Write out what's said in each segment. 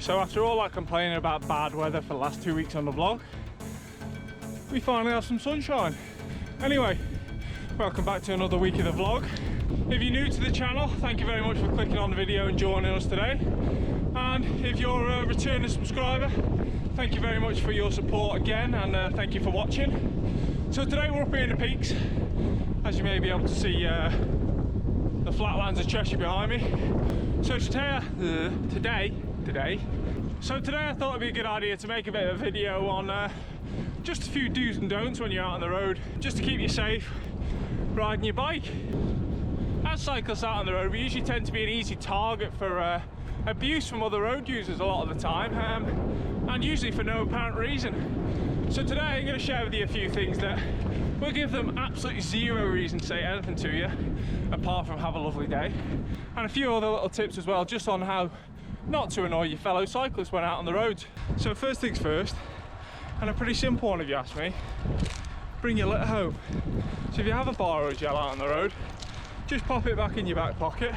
So after all that complaining about bad weather for the last 2 weeks on the vlog, we finally have some sunshine. Anyway, welcome back to another week of the vlog. If you're new to the channel, thank you very much for clicking on the video and joining us today. And if you're a returning subscriber, thank you very much for your support again, and thank you for watching. So today we're up here in the peaks, as you may be able to see the flatlands of Cheshire behind me. So today I thought it'd be a good idea to make a bit of a video on just a few do's and don'ts when you're out on the road, just to keep you safe riding your bike. As cyclists out on the road, we usually tend to be an easy target for abuse from other road users a lot of the time, and usually for no apparent reason. So today I'm going to share with you a few things that will give them absolutely zero reason to say anything to you apart from have a lovely day, and a few other little tips as well just on how not to annoy your fellow cyclists when out on the roads. So first things first, and a pretty simple one if you ask me, bring your litter home. So if you have a bar or a gel out on the road, just pop it back in your back pocket.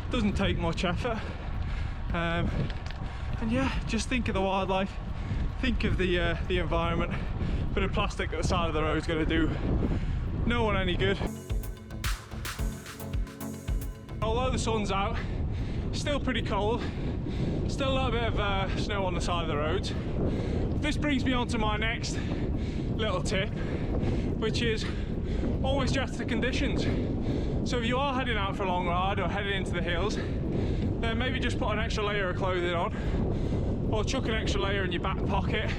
Doesn't take much effort, and yeah, just think of the wildlife, think of the environment. A bit of plastic at the side of the road is going to do no one any good. Although the sun's out, still pretty cold, still a little bit of snow on the side of the roads. This brings me on to my next little tip, which is always dress the conditions. So if you are heading out for a long ride or heading into the hills, then maybe just put an extra layer of clothing on, or chuck an extra layer in your back pocket,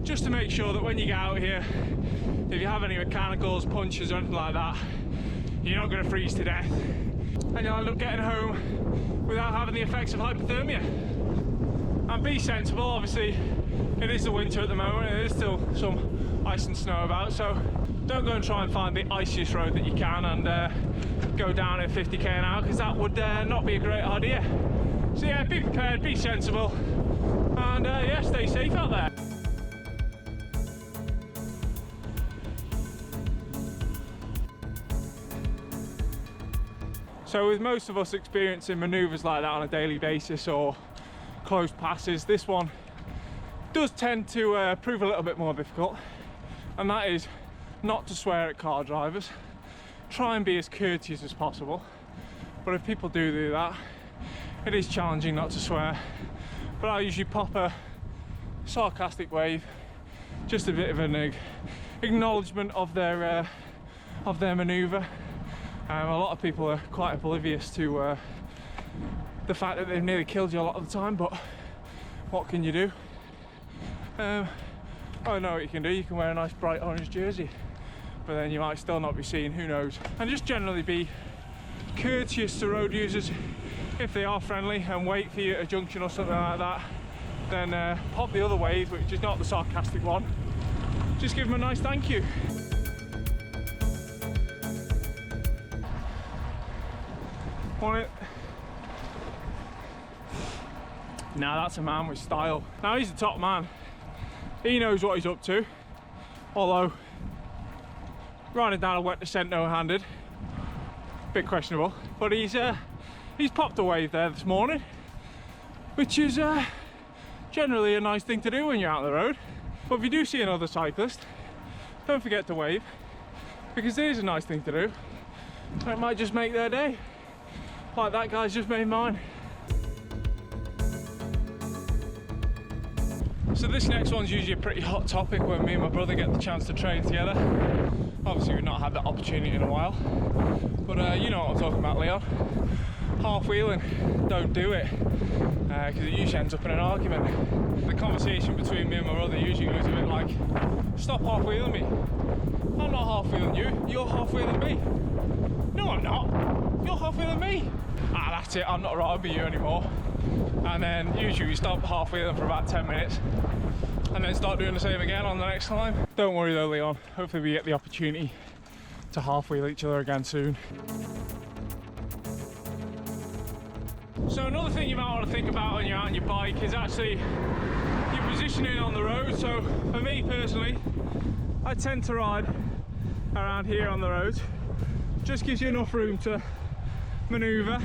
just to make sure that when you get out here, if you have any mechanicals, punches or anything like that, you're not going to freeze to death and you'll end up getting home without having the effects of hypothermia. And be sensible, obviously it is the winter at the moment, there is still some ice and snow about, so don't go and try and find the iciest road that you can and go down at 50k an hour, because that would not be a great idea. So yeah, be prepared, be sensible, and yeah, stay safe out there. So with most of us experiencing manoeuvres like that on a daily basis or close passes, this one does tend to prove a little bit more difficult, and that is not to swear at car drivers. Try and be as courteous as possible, but if people do that, it is challenging not to swear. But I usually pop a sarcastic wave, just a bit of an acknowledgement of their manoeuvre. A lot of people are quite oblivious to the fact that they've nearly killed you a lot of the time, but what can you do? I know what you can do. You can wear a nice bright orange jersey, but then you might still not be seen, who knows. And just generally be courteous to road users. If they are friendly and wait for you at a junction or something like that, then pop the other wave, which is not the sarcastic one. Just give them a nice thank you. On it. Now that's a man with style. Now he's the top man. He knows what he's up to. Although riding down a wet descent no-handed, bit questionable. But he's popped a wave there this morning, which is generally a nice thing to do when you're out on the road. But if you do see another cyclist, don't forget to wave, because it is a nice thing to do. And it might just make their day, like that guy's just made mine. So this next one's usually a pretty hot topic when me and my brother get the chance to train together. Obviously we've not had that opportunity in a while, but you know what I'm talking about, Leon. Half wheeling, don't do it, because it usually ends up in an argument. The conversation between me and my brother usually goes a bit like, stop half wheeling me. I'm not half wheeling you, you're half wheeling me. No I'm not, you're half wheeling me. Ah, that's it, I'm not riding with you anymore. And then usually we stop half wheeling for about 10 minutes and then start doing the same again on the next climb. Don't worry though, Leon, hopefully we get the opportunity to half wheel each other again soon. So another thing you might want to think about when you're out on your bike is actually your positioning on the road. So for me personally, I tend to ride around here on the road. Just gives you enough room to manoeuvre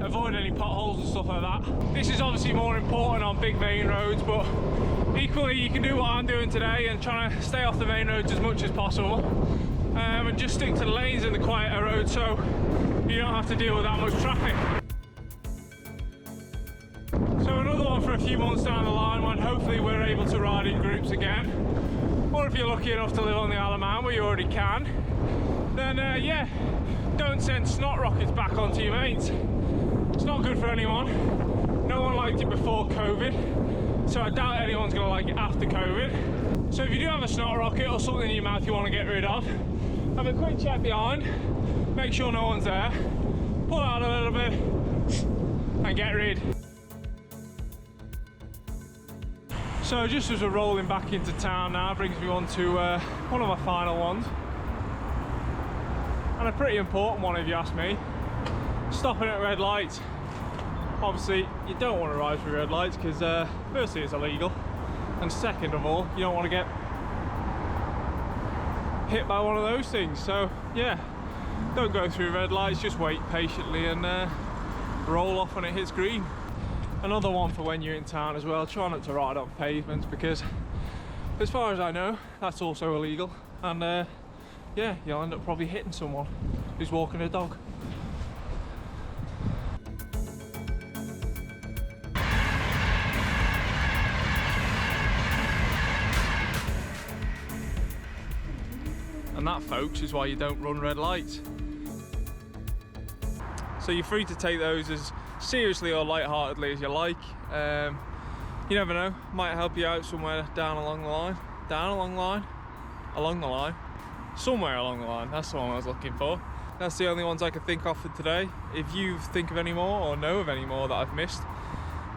avoid any potholes and stuff like that. This is obviously more important on big main roads, but equally you can do what I'm doing today and trying to stay off the main roads as much as possible, and just stick to the lanes in the quieter roads so you don't have to deal with that much traffic. So another one for a few months down the line when hopefully we're able to ride in groups again, or if you're lucky enough to live on the Elemnt where you already can, then yeah, don't send snot rockets back onto your mates. It's not good for anyone. No one liked it before COVID, so I doubt anyone's going to like it after COVID. So if you do have a snot rocket or something in your mouth you want to get rid of, have a quick check behind, make sure no one's there, pull out a little bit and get rid. So just as we're rolling back into town now, brings me on to one of my final ones, and a pretty important one if you ask me. Stopping at red lights. Obviously you don't want to ride through red lights because firstly it's illegal, and second of all you don't want to get hit by one of those things. So yeah, don't go through red lights, just wait patiently and roll off when it hits green. Another one for when you're in town as well, try not to ride on pavements because as far as I know that's also illegal, and yeah, you'll end up probably hitting someone who's walking a dog. And that, folks, is why you don't run red lights. So you're free to take those as seriously or lightheartedly as you like. You never know, might help you out somewhere down along the line. Somewhere along the line, that's the one I was looking for. That's the only ones I could think of for today. If you think of any more or know of any more that I've missed,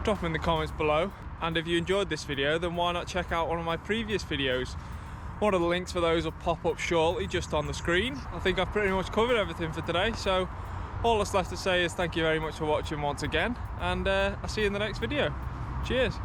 drop them in the comments below. And if you enjoyed this video, then why not check out one of my previous videos. One of the links for those will pop up shortly just on the screen. I think I've pretty much covered everything for today, so all that's left to say is thank you very much for watching once again, and I'll see you in the next video. Cheers.